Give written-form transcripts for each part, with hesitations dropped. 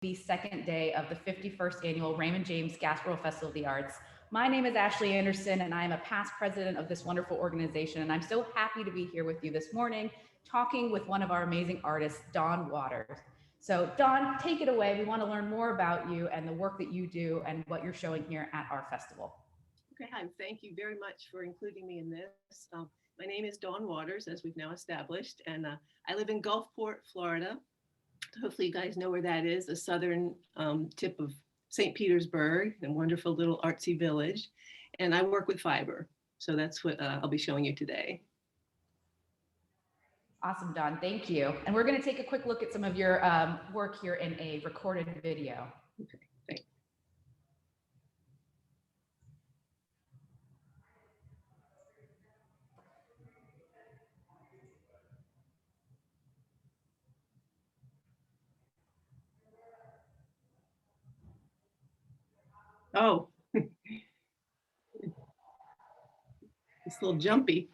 the second day of the 51st annual Raymond James Gasparilla Festival of the Arts. My name is Ashley Anderson, and I am a past president of this wonderful organization. And I'm so happy to be here with you this morning, talking with one of our amazing artists, Dawn Waters. So, Dawn, take it away. We want to learn more about you and the work that you do and what you're showing here at our festival. Okay, hi. Thank you very much for including me in this. My name is Dawn Waters, as we've now established, and I live in Gulfport, Florida. Hopefully you guys know where that is, the southern tip of St. Petersburg, a wonderful little artsy village. And I work with fiber. So that's what I'll be showing you today. Awesome, Dawn. Thank you. And we're going to take a quick look at some of your work here in a recorded video. Okay, thanks. Oh, it's a little jumpy.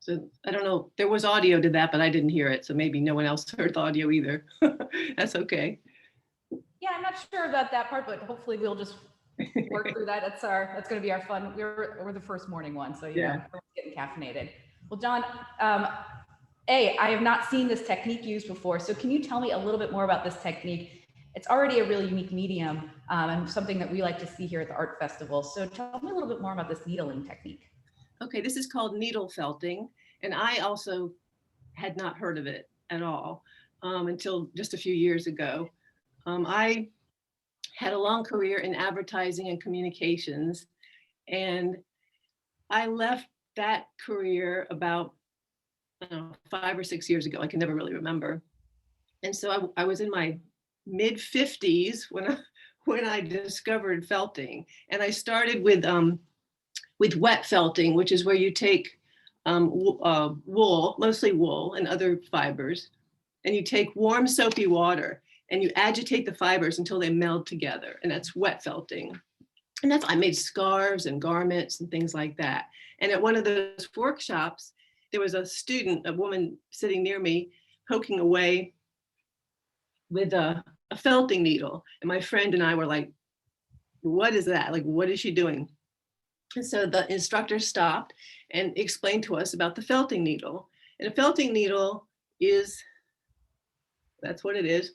So I don't know, there was audio to that, but I didn't hear it. So maybe no one else heard the audio either. That's okay. Yeah, I'm not sure about that part, but hopefully we'll just work through that. That's going to be our fun. We're the first morning one, so you know, everyone's getting caffeinated. Well, John, I have not seen this technique used before. So can you tell me a little bit more about this technique? It's already a really unique medium and something that we like to see here at the Art Festival. So tell me a little bit more about this needling technique. Okay, this is called needle felting. And I also had not heard of it at all until just a few years ago. I had a long career in advertising and communications, and I left that career about 5 or 6 years ago. I can never really remember. And so I was in my mid 50s when I discovered felting, and I started with wet felting, which is where you take wool, mostly wool and other fibers, and you take warm soapy water and you agitate the fibers until they meld together, and that's wet felting. And I made scarves and garments and things like that. And at one of those workshops, there was a student, a woman sitting near me, poking away with a felting needle. And my friend and I were like, what is that? Like, what is she doing? And so the instructor stopped and explained to us about the felting needle. And a felting needle that's what it is.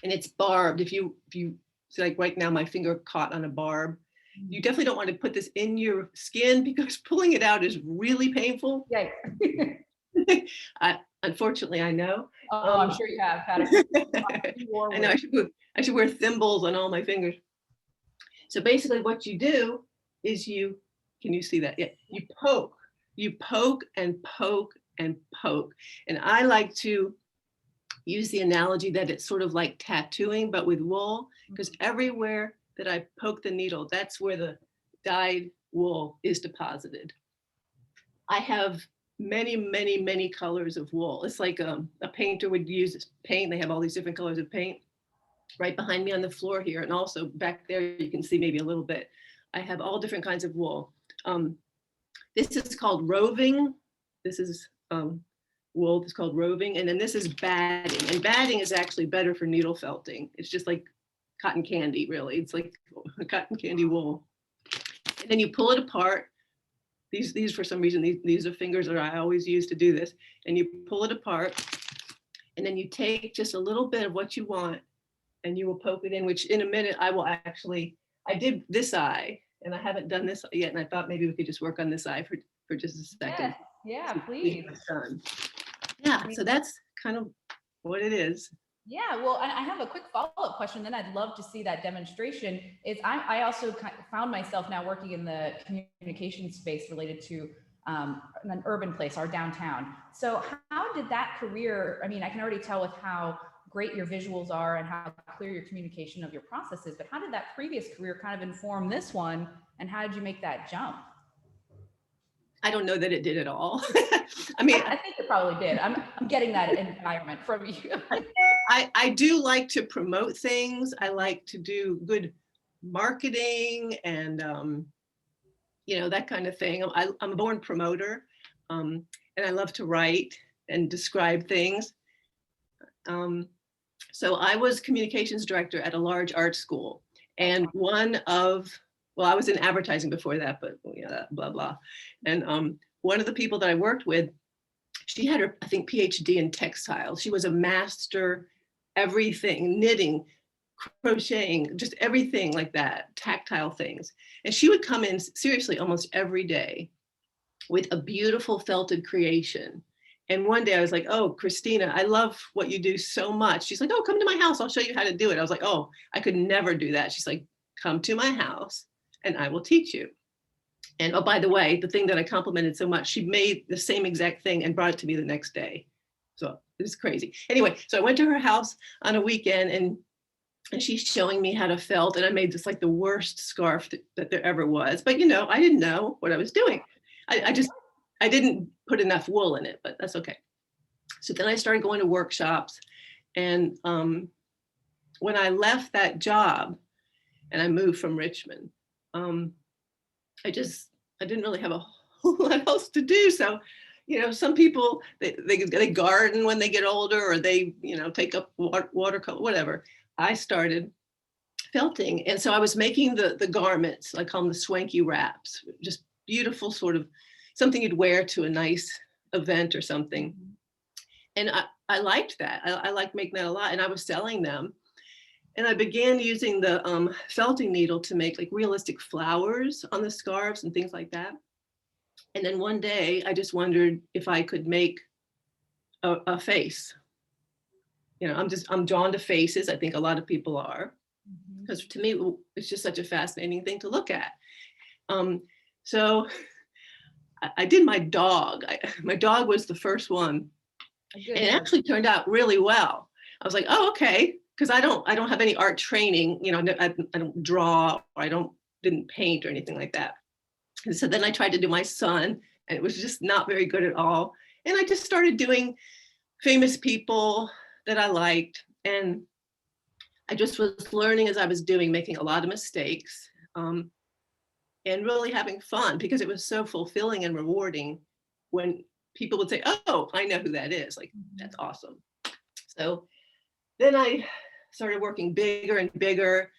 And it's barbed. If you see, like right now, my finger caught on a barb. You definitely don't want to put this in your skin because pulling it out is really painful. Yeah. Unfortunately, I know. Oh, I'm sure you have had it. I know I should wear thimbles on all my fingers. So basically what you do is can you see that? Yeah, you poke and poke and poke. And I like to use the analogy that it's sort of like tattooing, but with wool, because everywhere that I poke the needle, that's where the dyed wool is deposited. I have many, many, many colors of wool. It's like a painter would use paint. They have all these different colors of paint right behind me on the floor here. And also back there, you can see maybe a little bit. I have all different kinds of wool. This is called roving. This is wool that's called roving. And then this is batting. And batting is actually better for needle felting. It's just like cotton candy, really. It's like cotton candy wool. And then you pull it apart. These for some reason, these are fingers that I always use to do this. And you pull it apart. And then you take just a little bit of what you want and you will poke it in, which in a minute I did this eye and I haven't done this yet. And I thought maybe we could just work on this eye for just a second. Yeah, please. Yeah, so that's kind of what it is. Yeah, well, I have a quick follow-up question. Then I'd love to see that demonstration. I also found myself now working in the communication space related to an urban place, our downtown. So how did that career? I mean, I can already tell with how great your visuals are and how clear your communication of your process is. But how did that previous career kind of inform this one? And how did you make that jump? I don't know that it did at all. I mean, I think it probably did. I'm getting that environment from you. I do like to promote things. I like to do good marketing and that kind of thing. I'm a born promoter, and I love to write and describe things. So I was communications director at a large art school, and I was in advertising before that, but blah blah. And one of the people that I worked with, she had her, I think, PhD in textiles. She was a master everything, knitting, crocheting, just everything like that, tactile things. And she would come in seriously almost every day with a beautiful felted creation. And one day I was like, oh, Christina, I love what you do so much. She's like, oh, come to my house. I'll show you how to do it. I was like, oh, I could never do that. She's like, come to my house and I will teach you. And oh, by the way, the thing that I complimented so much, she made the same exact thing and brought it to me the next day. So it was crazy. Anyway, so I went to her house on a weekend and she's showing me how to felt. And I made this like the worst scarf that there ever was. But I didn't know what I was doing. I didn't put enough wool in it, but that's okay. So then I started going to workshops. And when I left that job and I moved from Richmond, I didn't really have a whole lot else to do. So, some people, they garden when they get older, or they, take up watercolor, whatever. I started felting. And so I was making the garments, I call them the swanky wraps, just beautiful, sort of something you'd wear to a nice event or something. And I liked that. I liked making that a lot. And I was selling them. And I began using the felting needle to make like realistic flowers on the scarves and things like that. And then one day I just wondered if I could make a face. I'm drawn to faces. I think a lot of people are, because to me, it's just such a fascinating thing to look at. So I did my dog. My dog was the first one. And it actually turned out really well. I was like, oh, okay. Because I don't have any art training, I don't draw, or didn't paint or anything like that. And so then I tried to do my son, and it was just not very good at all. And I just started doing famous people that I liked. And I just was learning as I was doing, making a lot of mistakes, and really having fun, because it was so fulfilling and rewarding when people would say, oh, I know who that is. Like, that's awesome. So then I started working bigger and bigger.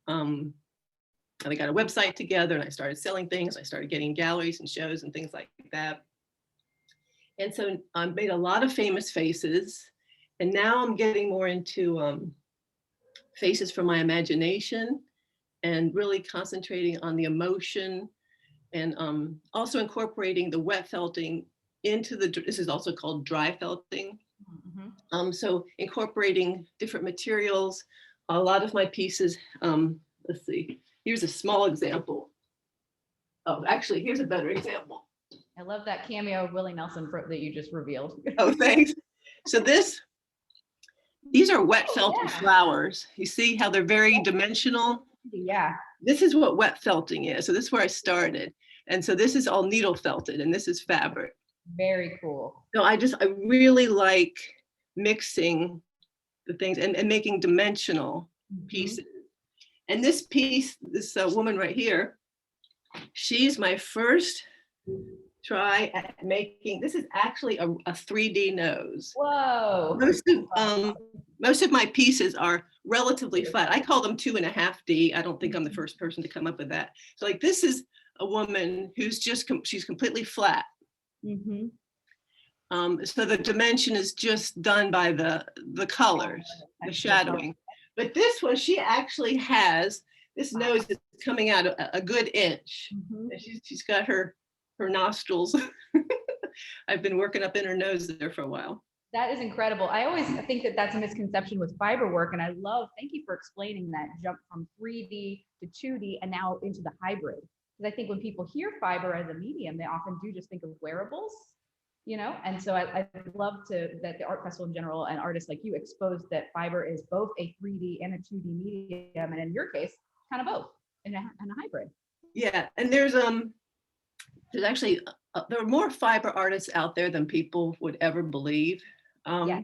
And I got a website together and I started selling things. I started getting galleries and shows and things like that. And so I made a lot of famous faces. And now I'm getting more into faces from my imagination and really concentrating on the emotion, and also incorporating the wet felting into this is also called dry felting. So incorporating different materials. A lot of my pieces, let's see, here's a small example. Oh, actually, here's a better example. I love that cameo of Willie Nelson that you just revealed. Oh, thanks. So these are wet felted flowers. You see how they're very dimensional? Yeah. This is what wet felting is. So this is where I started. And so this is all needle felted and this is fabric. Very cool. So I really like mixing the things and making dimensional pieces. And this piece, this woman right here, she's my first try at making, this is actually a 3D nose. Whoa. Most of my pieces are relatively flat. I call them 2.5D. I don't think I'm the first person to come up with that. So like, this is a woman who's she's completely flat. So the dimension is just done by the colors, the shadowing. But this one, she actually has, this nose is coming out a good inch. And she's got her nostrils. I've been working up in her nose there for a while. That is incredible. I always think that that's a misconception with fiber work. And thank you for explaining that jump from 3D to 2D and now into the hybrid. Because I think when people hear fiber as a medium, they often do just think of wearables, And so I love that the art festival in general and artists like you exposed that fiber is both a 3D and a 2D medium. And in your case, kind of both in a hybrid. Yeah. And there's actually, there are more fiber artists out there than people would ever believe. Yeah.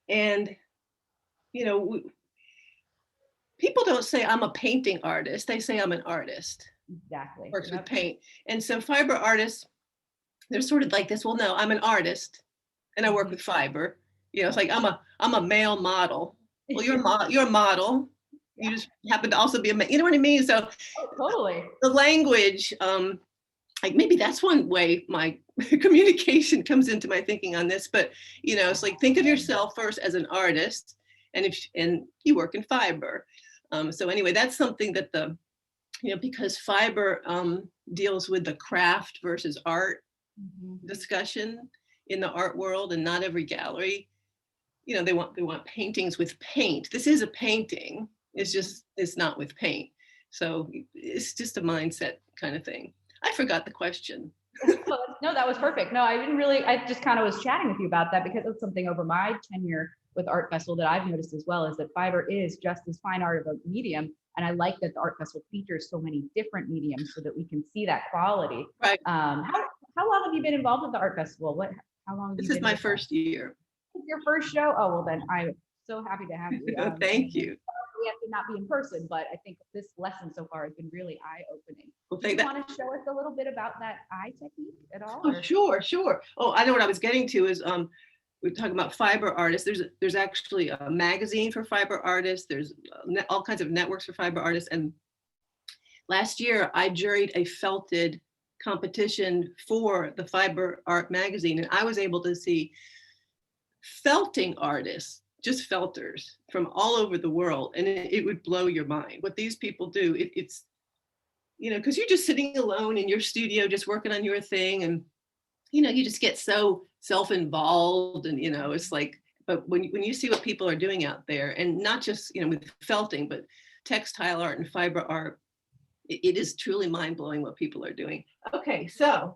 And, people don't say I'm a painting artist. They say I'm an artist. Exactly. Works with paint. And so fiber artists, they're sort of like this, well, no, I'm an artist and I work with fiber. It's like I'm a male model. Well, you're a model. You just happen to also be you know what I mean? So totally. The language, like maybe that's one way my communication comes into my thinking on this, but it's like, think of yourself first as an artist, and you work in fiber. So anyway, that's something that because fiber deals with the craft versus art discussion in the art world, and not every gallery, they want paintings with paint. This is a painting. It's not with paint. So it's just a mindset kind of thing. I forgot the question. No, that was perfect. No, I just kind of was chatting with you about that because it's something over my tenure with Art Festival that I've noticed as well, is that fiber is just as fine art of a medium. And I like that the Art Festival features so many different mediums so that we can see that quality. Right. How long have you been involved with the Art Festival? How long have you been? This is my first year. It's your first show? Oh, well then I'm so happy to have you. Thank you. We have to not be in person, but I think this lesson so far has been really eye-opening. Well, do you want to show us a little bit about that eye technique at all? Oh, sure. Oh, I know what I was getting to is we're talking about fiber artists. There's actually a magazine for fiber artists. There's all kinds of networks for fiber artists. And last year I juried a felted competition for the Fiber Art magazine, and I was able to see felting artists, just felters from all over the world, and it would blow your mind what these people do. It's because you're just sitting alone in your studio just working on your thing, and you just get so self-involved, and it's like, but when you see what people are doing out there, and not just with felting, but textile art and fiber art, it is truly mind-blowing what people are doing. Okay, so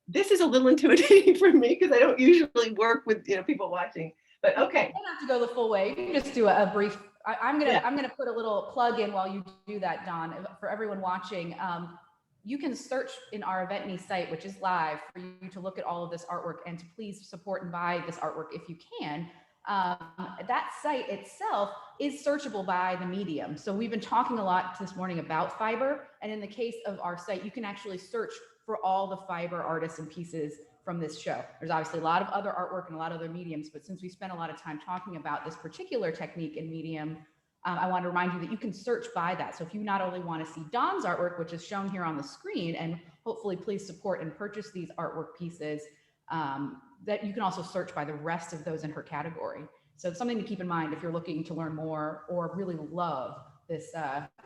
this is a little intimidating for me because I don't usually work with people watching, but okay. You don't have to go the full way. You can just do a brief. I'm gonna put a little plug in while you do that, Don, for everyone watching. You can search in our Event Me site, which is live, for you to look at all of this artwork and to please support and buy this artwork if you can. That site itself is searchable by the medium. So we've been talking a lot this morning about fiber, and in the case of our site, you can actually search for all the fiber artists and pieces from this show. There's obviously a lot of other artwork and a lot of other mediums, but since we spent a lot of time talking about this particular technique and medium, I want to remind you that you can search by that. So if you not only want to see Dawn's artwork, which is shown here on the screen, and hopefully please support and purchase these artwork pieces, that you can also search by the rest of those in her category. So it's something to keep in mind if you're looking to learn more or really love this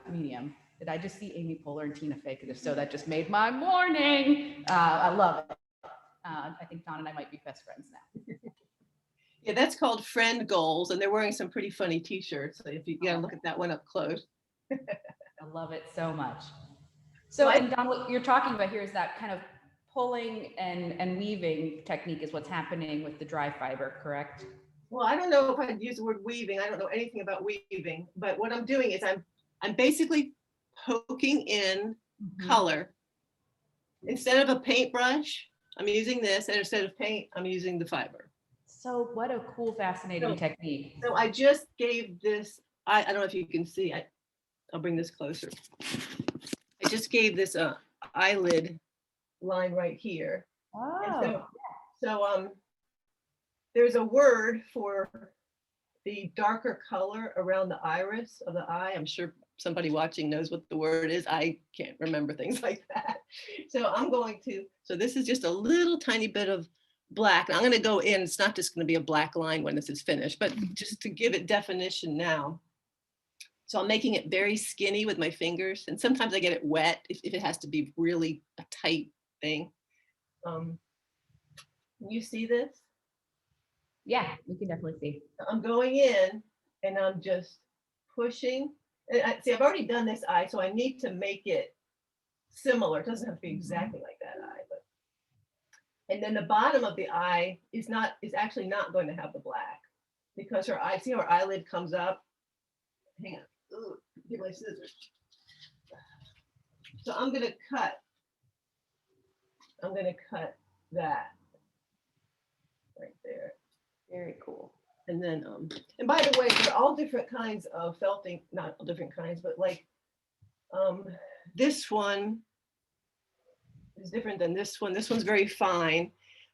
medium. Did I just see Amy Poehler and Tina Fey? Because if so, that just made my morning. I love it. I think Dawn and I might be best friends now. Yeah, that's called Friend Goals, and they're wearing some pretty funny t-shirts. So if you gotta look at that one up close. I love it so much. So, and Dawn, what you're talking about here is that kind of pulling and weaving technique is what's happening with the dry fiber, correct? Well, I don't know if I'd use the word weaving. I don't know anything about weaving, but what I'm doing is I'm basically poking in color. Instead of a paintbrush, I'm using this, and instead of paint, I'm using the fiber. So what a cool, fascinating technique. So I just gave this, I don't know if you can see, I'll bring this closer. I just gave this eyelid line right here. Oh. So there's a word for the darker color around the iris of the eye. I'm sure somebody watching knows what the word is. I can't remember things like that. So so this is just a little tiny bit of black. And I'm going to go in. It's not just going to be a black line when this is finished, but just to give it definition now. So I'm making it very skinny with my fingers. And sometimes I get it wet if it has to be really a tight thing. Can you see this? Yeah, we can definitely see. I'm going in and I'm just pushing. And see, I've already done this eye, so I need to make it similar. It doesn't have to be exactly like that eye, but and then the bottom of the eye is actually not going to have the black because her eye, see how her eyelid comes up? Hang on. Ooh, get my scissors. So I'm gonna cut that right there. Very cool. And then, and by the way, they're all different kinds of felting, not all different kinds, but like this one is different than this one. This one's very fine,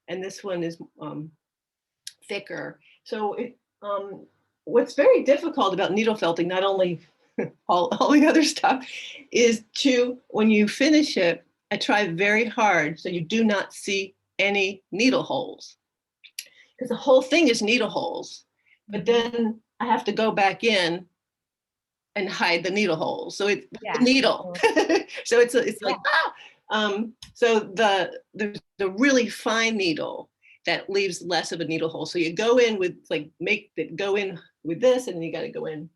and this one is thicker. So what's very difficult about needle felting, not only all the other stuff, is when you finish it, I try very hard so you do not see any needle holes. Because the whole thing is needle holes, but then I have to go back in and hide the needle holes. So it's the needle. So it's like, so there's the really fine needle that leaves less of a needle hole. So you go in with go in with this, and you got to go in.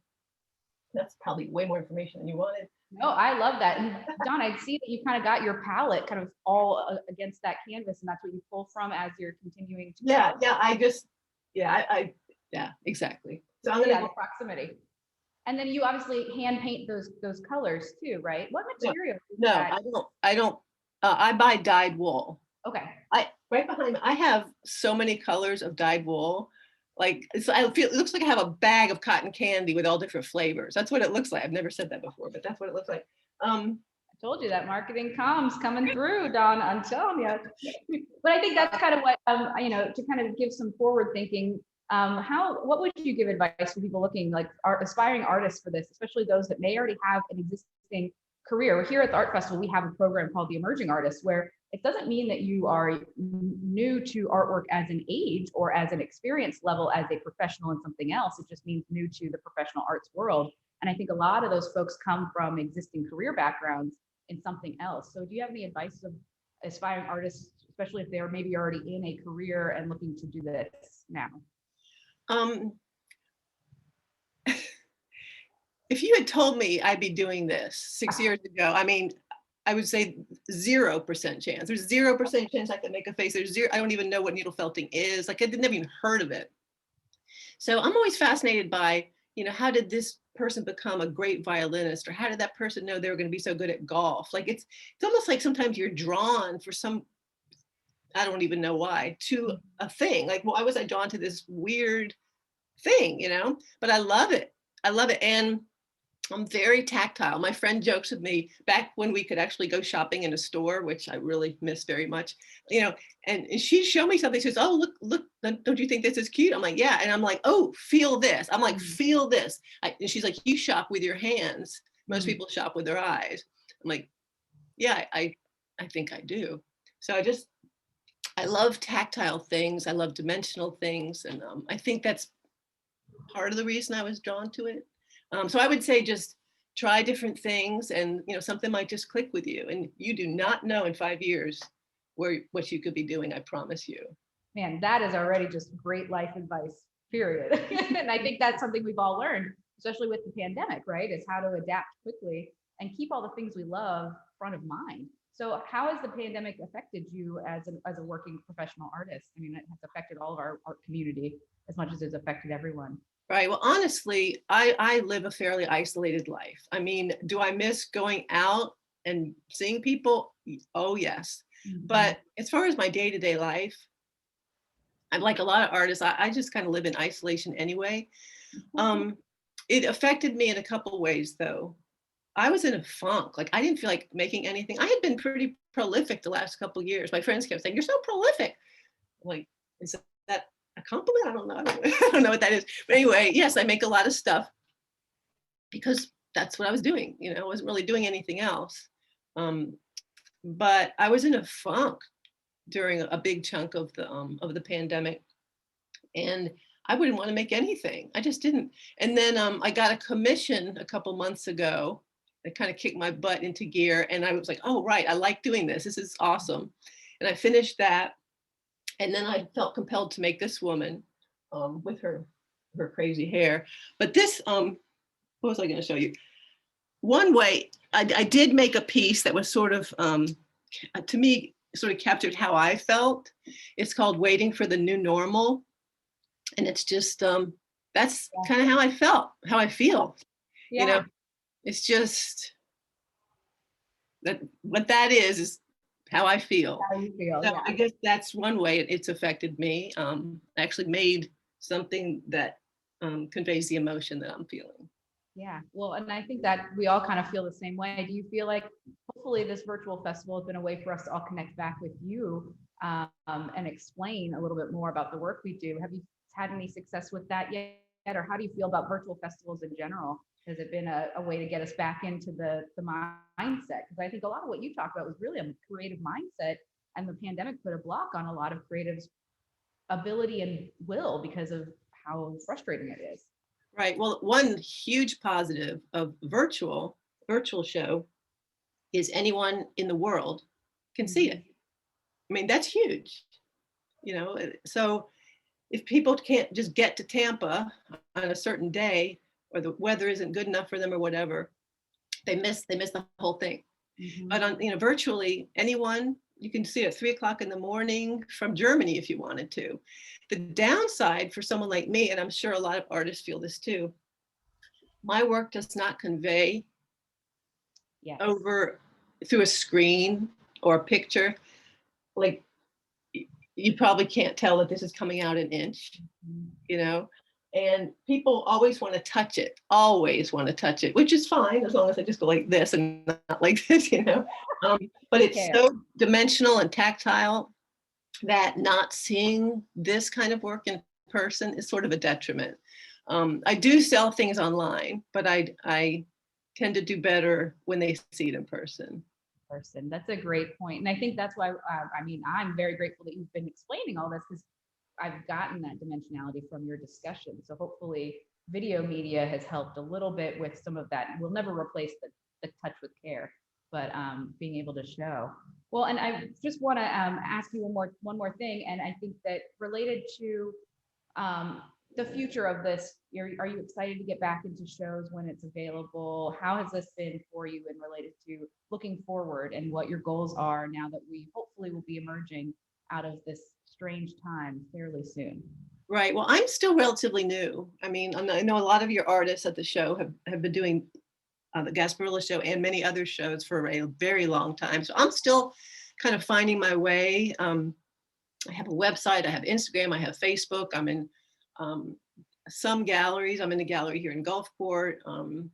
That's probably way more information than you wanted. No, I love that. And Don, I see that you kind of got your palette kind of all against that canvas, and that's what you pull from as you're continuing to. Yeah, exactly. So I'm gonna go proximity. And then you obviously hand paint those colors too, right? What material? No, I don't. I buy dyed wool. Okay. Right behind me, I have so many colors of dyed wool. Like it looks like I have a bag of cotton candy with all different flavors. That's what it looks like. I've never said that before, but that's what it looks like. I told you that marketing comms coming through, Don. I'm telling you. But I think that's kind of what to kind of give some forward thinking. What would you give advice for people looking like aspiring artists for this, especially those that may already have an existing career? Here at the Art Festival, we have a program called the Emerging Artists, where it doesn't mean that you are new to artwork as an age or as an experience level as a professional in something else. It just means new to the professional arts world. And I think a lot of those folks come from existing career backgrounds in something else. So do you have any advice of aspiring artists, especially if they're maybe already in a career and looking to do this now? If you had told me I'd be doing this 6 years ago, I mean, I would say 0% chance. There's 0% chance I could make a face. I don't even know what needle felting is. Like, I'd never even heard of it. So I'm always fascinated by, how did this person become a great violinist, or how did that person know they were going to be so good at golf? Like, it's almost like sometimes you're drawn for I don't even know why, to a thing. Like, why was I drawn to this weird thing, But I love it. And I'm very tactile. My friend jokes with me back when we could actually go shopping in a store, which I really miss very much, and she'd show me something. She says, "Oh, look, don't you think this is cute?" I'm like, "Yeah." And I'm like, "Oh, feel this." I'm like, "Feel this." And she's like, "You shop with your hands. Most people shop with their eyes." I'm like, "Yeah, I think I do." So I love tactile things. I love dimensional things. And I think that's part of the reason I was drawn to it. So I would say just try different things, and something might just click with you, and you do not know in 5 years what you could be doing. I promise you. Man, that is already just great life advice, period. And I think that's something we've all learned, especially with the pandemic, right? Is how to adapt quickly and keep all the things we love front of mind. So how has the pandemic affected you as a working professional artist? I mean, it has affected all of our art community as much as it's affected everyone. Right. Well, honestly, I live a fairly isolated life. I mean, do I miss going out and seeing people? Oh, yes. Mm-hmm. But as far as my day-to-day life, I'm like a lot of artists, I just kind of live in isolation anyway. Mm-hmm. It affected me in a couple of ways, though. I was in a funk. Like, I didn't feel like making anything. I had been pretty prolific the last couple of years. My friends kept saying, "You're so prolific." I'm like, is that a compliment? I don't know. I don't know what that is. But anyway, yes, I make a lot of stuff because that's what I was doing. I wasn't really doing anything else. But I was in a funk during a big chunk of the pandemic, and I wouldn't want to make anything. I just didn't. And then I got a commission a couple months ago that kind of kicked my butt into gear, and I was like, "Oh, right, I like doing this. This is awesome." And I finished that. And then I felt compelled to make this woman. with her crazy hair. But this, what was I going to show you? One way I did make a piece that was sort of, to me, sort of captured how I felt. It's called Waiting for the New Normal. And it's just, that's kind of how I felt, how I feel. Yeah. You know, it's just that what that is how I feel. How you feel. So Yeah. I guess that's one way it's affected me. I actually made something that conveys the emotion that I'm feeling. Yeah. Well, and I think that we all kind of feel the same way. Do you feel like hopefully this virtual festival has been a way for us to all connect back with you and explain a little bit more about the work we do? Have you had any success with that yet? Or how do you feel about virtual festivals in general? Has it been a way to get us back into the mindset? Because I think a lot of what you talked about was really a creative mindset, and the pandemic put a block on a lot of creatives' ability and will because of how frustrating it is. Right. Well, one huge positive of virtual show is anyone in the world can see it. I mean, that's huge. You know, so if people can't just get to Tampa on a certain day, or the weather isn't good enough for them or whatever, they miss the whole thing. But on, you know, virtually anyone, you can see it at 3:00 in the morning from Germany if you wanted to. The downside for someone like me, and I'm sure a lot of artists feel this too, my work does not convey over through a screen or a picture. Like, you probably can't tell that this is coming out an inch, you know, and people always want to touch it, which is fine as long as I just go like this and not like this, you know. But it's so dimensional and tactile that not seeing this kind of work in person is sort of a detriment. I do sell things online, but I tend to do better when they see it in person. That's a great point. And I think that's why, I mean, I'm very grateful that you've been explaining all this, because I've gotten that dimensionality from your discussion. So hopefully video media has helped a little bit with some of that. We'll never replace the touch with care, but being able to show. Well, and I just want to ask you one more thing. And I think that related to the future of this, are you excited to get back into shows when it's available? How has this been for you and related to looking forward and what your goals are now that we hopefully will be emerging out of this strange time fairly soon? Right. Well, I'm still relatively new. I mean, I know a lot of your artists at the show have been doing the Gasparilla show and many other shows for a very long time. So I'm still kind of finding my way. I have a website, I have Instagram, I have Facebook. I'm in some galleries. I'm in a gallery here in Gulfport. I'm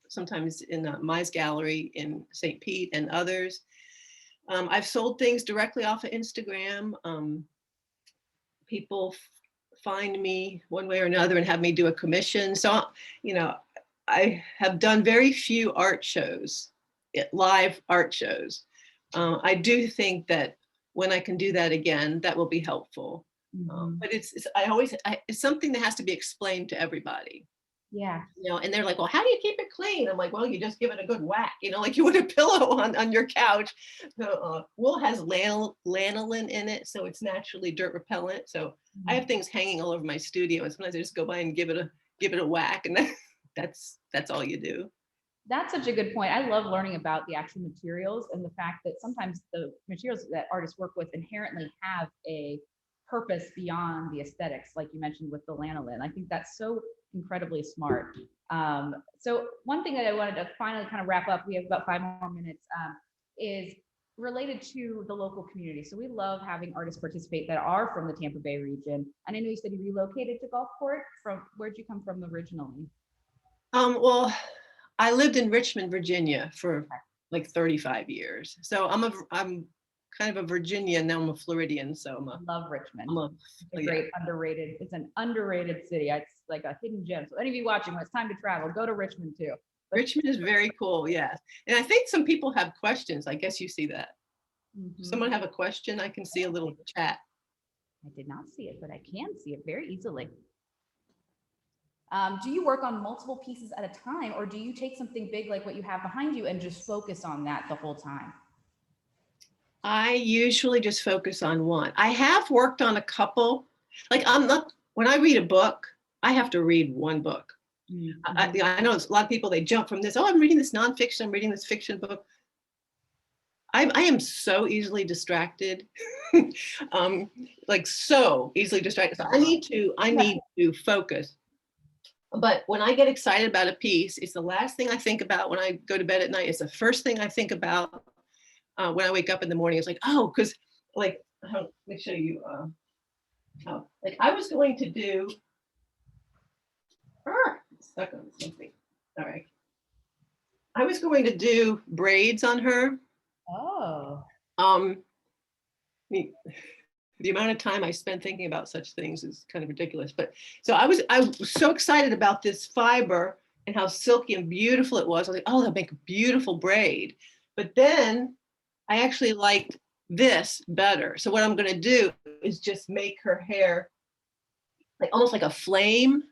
sometimes in Mize Gallery in St. Pete and others. I've sold things directly off of Instagram. People find me one way or another and have me do a commission. So, you know, I have done very few art shows, live art shows. I do think that when I can do that again, that will be helpful. But it's something that has to be explained to everybody. Yeah. You know, and they're like, well, how do you keep it clean? I'm like, well, you just give it a good whack, you know, like you would a pillow on your couch. So, wool has lanolin in it, so it's naturally dirt repellent. So I have things hanging all over my studio, and sometimes I just go by and give it a whack, and that's all you do. That's such a good point. I love learning about the actual materials and the fact that sometimes the materials that artists work with inherently have a purpose beyond the aesthetics, like you mentioned with the lanolin. I think that's so incredibly smart. So one thing that I wanted to finally kind of wrap up, we have about 5 more minutes, is related to the local community. So we love having artists participate that are from the Tampa Bay region. And I know you said you relocated to Gulfport. Where'd you come from originally? Well, I lived in Richmond, Virginia for like 35 years. So I'm kind of a Virginian, now I'm a Floridian. So I love Richmond. Underrated. It's an underrated city. It's like a hidden gem. So any of you watching, when it's time to travel, go to Richmond too. Richmond is very cool, yes. And I think some people have questions. I guess you see that. Someone have a question? I can see a little chat. I did not see it, but I can see it very easily. Do you work on multiple pieces at a time, or do you take something big like what you have behind you and just focus on that the whole time? I usually just focus on one. I have worked on a couple. Like, I'm not when I read a book, I have to read one book. Mhm. I know a lot of people, they jump from this, oh, I'm reading this nonfiction, I'm reading this fiction book. I am so easily distracted, like so easily distracted. So I need to focus. But when I get excited about a piece, it's the last thing I think about when I go to bed at night. It's the first thing I think about when I wake up in the morning. It's like, oh, because like, let me show you. Like I was going to do, stuck on something. All right. I was going to do braids on her. Oh. Um, the amount of time I spend thinking about such things is kind of ridiculous. But so I was so excited about this fiber and how silky and beautiful it was. I was like, oh, they'll make a beautiful braid. But then I actually liked this better. So what I'm going to do is just make her hair like almost like a flame,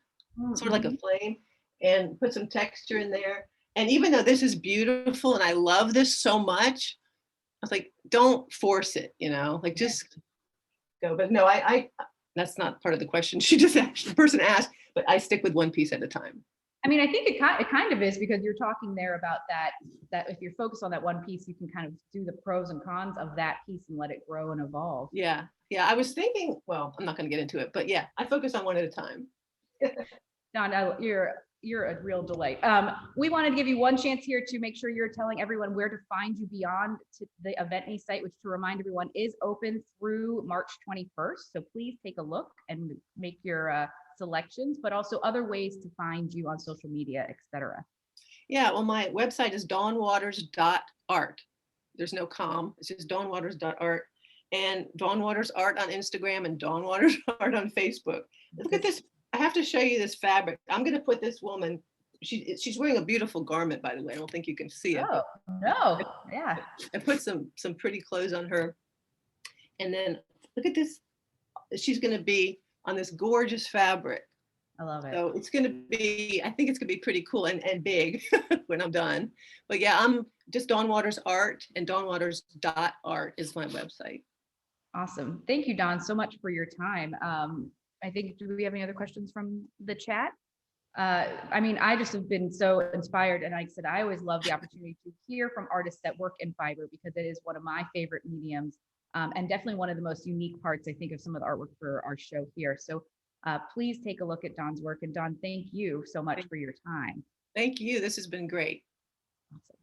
sort of like a flame, and put some texture in there. And even though this is beautiful and I love this so much, I was like, don't force it, like just go. But no, I that's not part of the question. She just asked, the person asked, but I stick with one piece at a time. I mean, I think it kind of is, because you're talking there about that if you're focused on that one piece, you can kind of do the pros and cons of that piece and let it grow and evolve. Yeah. Yeah. I was thinking, well, I'm not going to get into it, but yeah, I focus on one at a time. Don, you're a real delight. We wanted to give you one chance here to make sure you're telling everyone where to find you beyond to the EventMe site, which, to remind everyone, is open through March 21st. So please take a look and make your selections, but also other ways to find you on social media, etc. Yeah. Well, my website is dawnwaters.art. There's no com. It's just dawnwaters.art, and Dawn Waters Art on Instagram and Dawn Waters Art on Facebook. Look at this. I have to show you this fabric. I'm going to put this woman, she's wearing a beautiful garment, by the way. I don't think you can see it. Oh, no. Yeah. I put some pretty clothes on her. And then look at this. She's going to be on this gorgeous fabric. I love it. So it's going to be, I think it's going to be pretty cool and big when I'm done. But yeah, I'm just Dawn Waters Art, and dawnwaters.art is my website. Awesome. Thank you, Don, so much for your time. I think, do we have any other questions from the chat? I mean, I just have been so inspired. And like I said, I always love the opportunity to hear from artists that work in fiber, because it is one of my favorite mediums, and definitely one of the most unique parts, I think, of some of the artwork for our show here. So please take a look at Don's work. And Don, thank you so much for your time. Thank you. This has been great. Awesome.